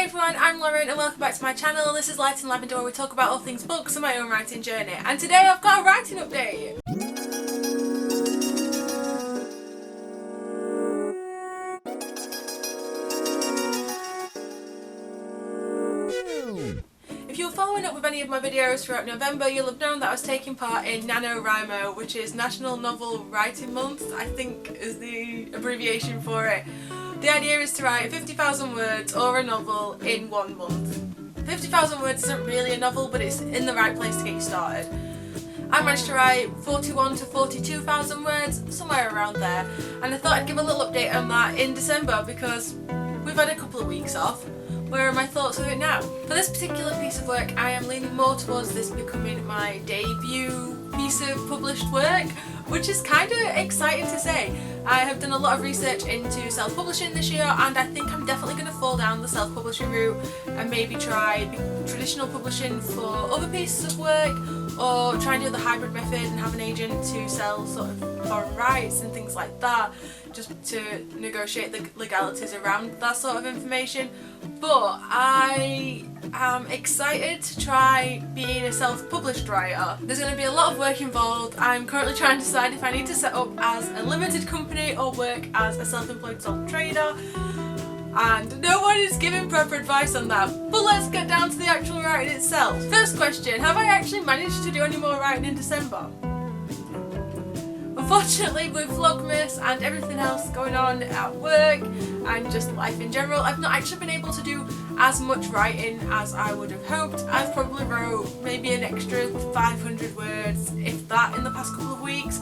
Hey everyone, I'm Lauren and welcome back to my channel. This is Light and Lavender where we talk about all things books and my own writing journey. And today I've got a writing update. If you were following up with any of my videos throughout November, you'll have known that I was taking part in NaNoWriMo, which is National Novel Writing Month, I think is the abbreviation for it. The idea is to write 50,000 words or a novel in 1 month. 50,000 words isn't really a novel, but it's in the right place to get you started. I managed to write 41 to 42,000 words, somewhere around there, and I thought I'd give a little update on that in December because we've had a couple of weeks off. Where are my thoughts with it now? For this particular piece of work, I am leaning more towards this becoming my debut piece of published work, which is kind of exciting to say. I have done a lot of research into self-publishing this year, and I think I'm definitely going to fall down the self-publishing route and maybe try traditional publishing for other pieces of work, or try and do the hybrid method and have an agent to sell sort of foreign rights and things like that, just to negotiate the legalities around that sort of information. But I am excited to try being a self-published writer. There's going to be a lot of work involved. I'm currently trying to decide if I need to set up as a limited company or work as a self-employed sole trader, and no one is giving proper advice on that. But let's get down to the actual writing itself. First question, have I actually managed to do any more writing in December? Unfortunately, with Vlogmas and everything else going on at work and just life in general, I've not actually been able to do as much writing as I would have hoped. I've probably wrote maybe an extra 500 words, if that, in the past couple of weeks,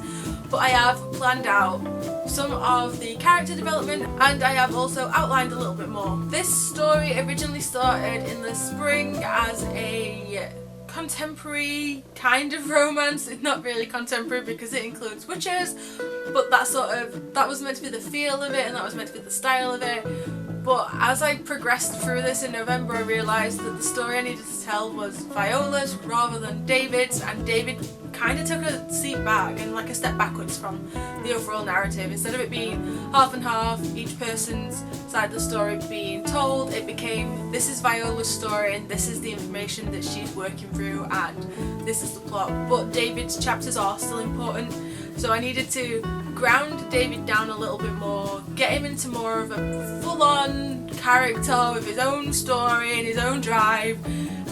but I have planned out some of the character development and I have also outlined a little bit more. This story originally started in the spring as a contemporary kind of romance. It's not really contemporary because it includes witches, but that was meant to be the feel of it and that was meant to be the style of it. But as I progressed through this in November, I realised that the story I needed to tell was Viola's rather than David's, and David kind of took a seat back and like a step backwards from the overall narrative. Instead of it being half and half, each person's side of the story being told, it became, this is Viola's story and this is the information that she's working through and this is the plot. But David's chapters are still important, so I needed to ground David down a little bit more, get him into more of a full-on character with his own story and his own drive,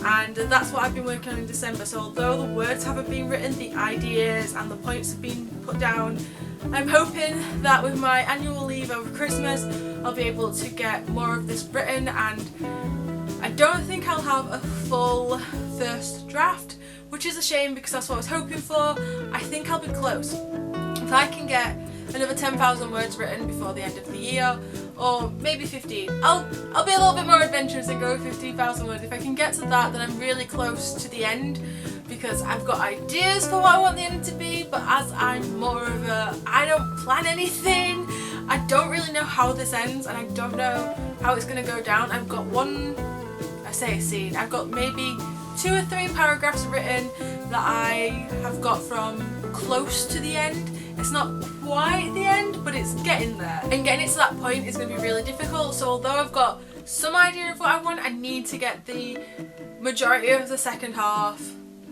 and that's what I've been working on in December. So although the words haven't been written, the ideas and the points have been put down, I'm hoping that with my annual leave over Christmas I'll be able to get more of this written, and I don't think I'll have a full first draft, which is a shame because that's what I was hoping for. I think I'll be close. If I can get another 10,000 words written before the end of the year, or maybe 15, I'll be a little bit more adventurous and go with 15,000 words. If I can get to that, then I'm really close to the end, because I've got ideas for what I want the end to be, but as I'm more of a, I don't plan anything, I don't really know how this ends and I don't know how it's going to go down. I've got a scene, I've got maybe 2 or 3 paragraphs written that I have got from close to the end. It's not quite the end, but it's getting there. And getting it to that point is going to be really difficult, so although I've got some idea of what I want, I need to get the majority of the second half,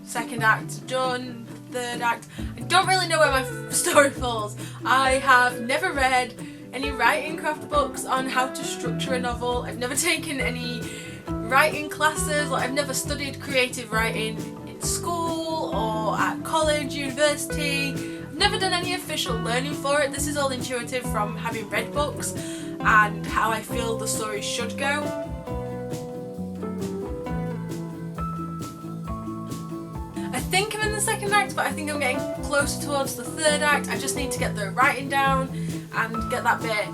second act done, third act. I don't really know where my story falls. I have never read any writing craft books on how to structure a novel. I've never taken any writing classes, like I've never studied creative writing in school or at college, university. Never done any official learning for it. This is all intuitive from having read books and how I feel the story should go. I think I'm in the second act, but I think I'm getting closer towards the third act. I just need to get the writing down and get that bit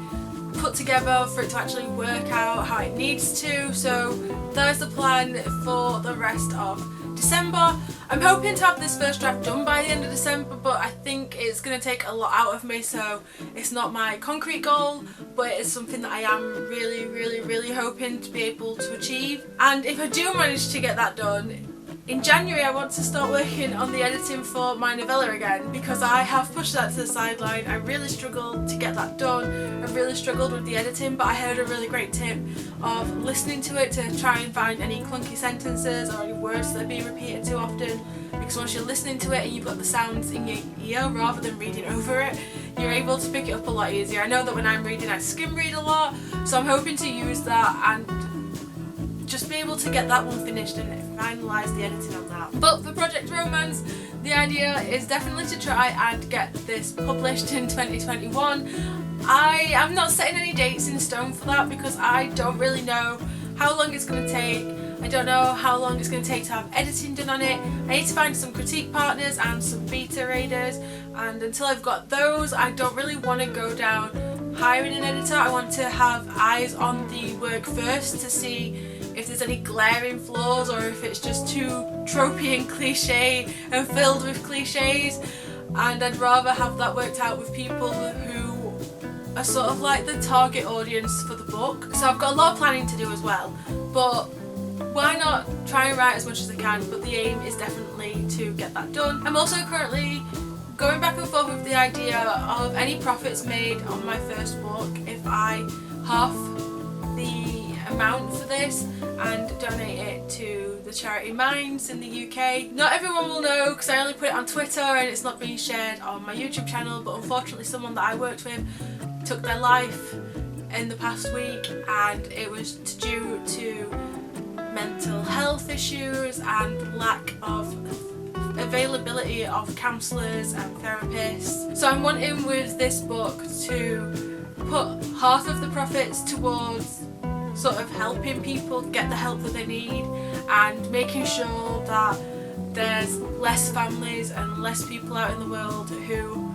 put together for it to actually work out how it needs to. So there's the plan for the rest of December. I'm hoping to have this first draft done by the end of December, but I think it's going to take a lot out of me, so it's not my concrete goal, but it's something that I am really hoping to be able to achieve. And if I do manage to get that done, in January I want to start working on the editing for my novella again, because I have pushed that to the sideline. I really struggled to get that done. I really struggled with the editing, but I heard a really great tip of listening to it to try and find any clunky sentences or any words that are being repeated too often, because once you're listening to it and you've got the sounds in your ear rather than reading over it, you're able to pick it up a lot easier. I know that when I'm reading I skim read a lot, so I'm hoping to use that and just be able to get that one finished and finalise the editing on that. But for Project Romance, the idea is definitely to try and get this published in 2021. I am not setting any dates in stone for that, because I don't really know how long it's going to take. I don't know how long it's going to take to have editing done on it. I need to find some critique partners and some beta readers, and until I've got those, I don't really want to go down hiring an editor. I want to have eyes on the work first to see if there's any glaring flaws or if it's just too tropey and cliche and filled with cliches, and I'd rather have that worked out with people who are sort of like the target audience for the book. So I've got a lot of planning to do as well, but why not try and write as much as I can, but the aim is definitely to get that done. I'm also currently going back and forth with the idea of any profits made on my first book, if I half the amount for this and donate it to the charity Minds in the UK. Not everyone will know because I only put it on Twitter and it's not being shared on my YouTube channel, but unfortunately someone that I worked with took their life in the past week, and it was due to mental health issues and lack of availability of counsellors and therapists. So I'm wanting with this book to put half of the profits towards sort of helping people get the help that they need and making sure that there's less families and less people out in the world who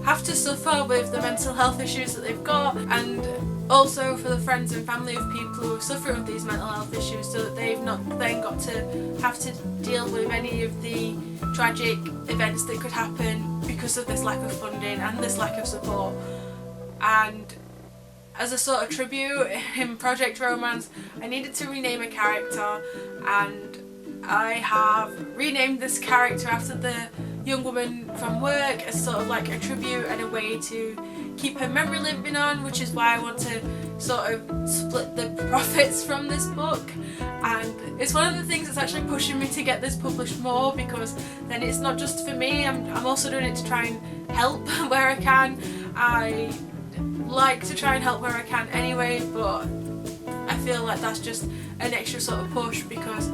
have to suffer with the mental health issues that they've got, and also for the friends and family of people who are suffering with these mental health issues, so that they've not then got to have to deal with any of the tragic events that could happen because of this lack of funding and this lack of support. And as a sort of tribute in Project Romance, I needed to rename a character, and I have renamed this character after the young woman from work as sort of like a tribute and a way to keep her memory living on, which is why I want to sort of split the profits from this book. And it's one of the things that's actually pushing me to get this published more, because then it's not just for me, I'm also doing it to try and help where I can. I like to try and help where I can anyway, but I feel like that's just an extra sort of push, because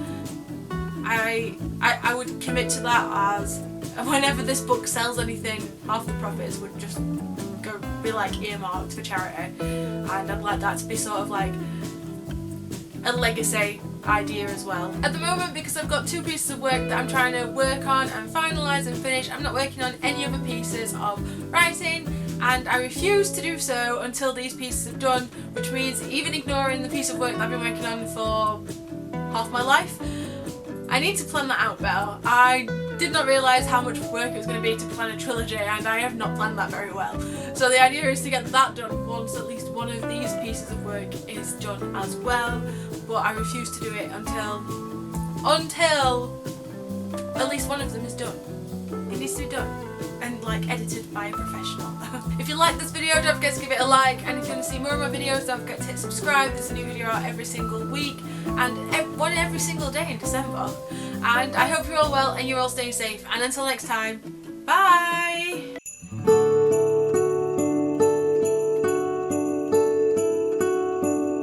I would commit to that as whenever this book sells anything, half the profits would just be like earmarked for charity, and I'd like that to be sort of like a legacy idea as well. At the moment, because I've got 2 pieces of work that I'm trying to work on and finalise and finish, I'm not working on any other pieces of writing, and I refuse to do so until these pieces are done, which means even ignoring the piece of work that I've been working on for half my life. I need to plan that out better. I did not realise how much work it was going to be to plan a trilogy, and I have not planned that very well. So the idea is to get that done once at least one of these pieces of work is done as well, but I refuse to do it until at least one of them is done. It needs to be done and like edited by a professional. If you like this video, don't forget to give it a like, and if you want to see more of my videos, don't forget to hit subscribe. There's a new video out every single week and one every single day in December. And I hope you're all well and you're all staying safe, and until next time, bye!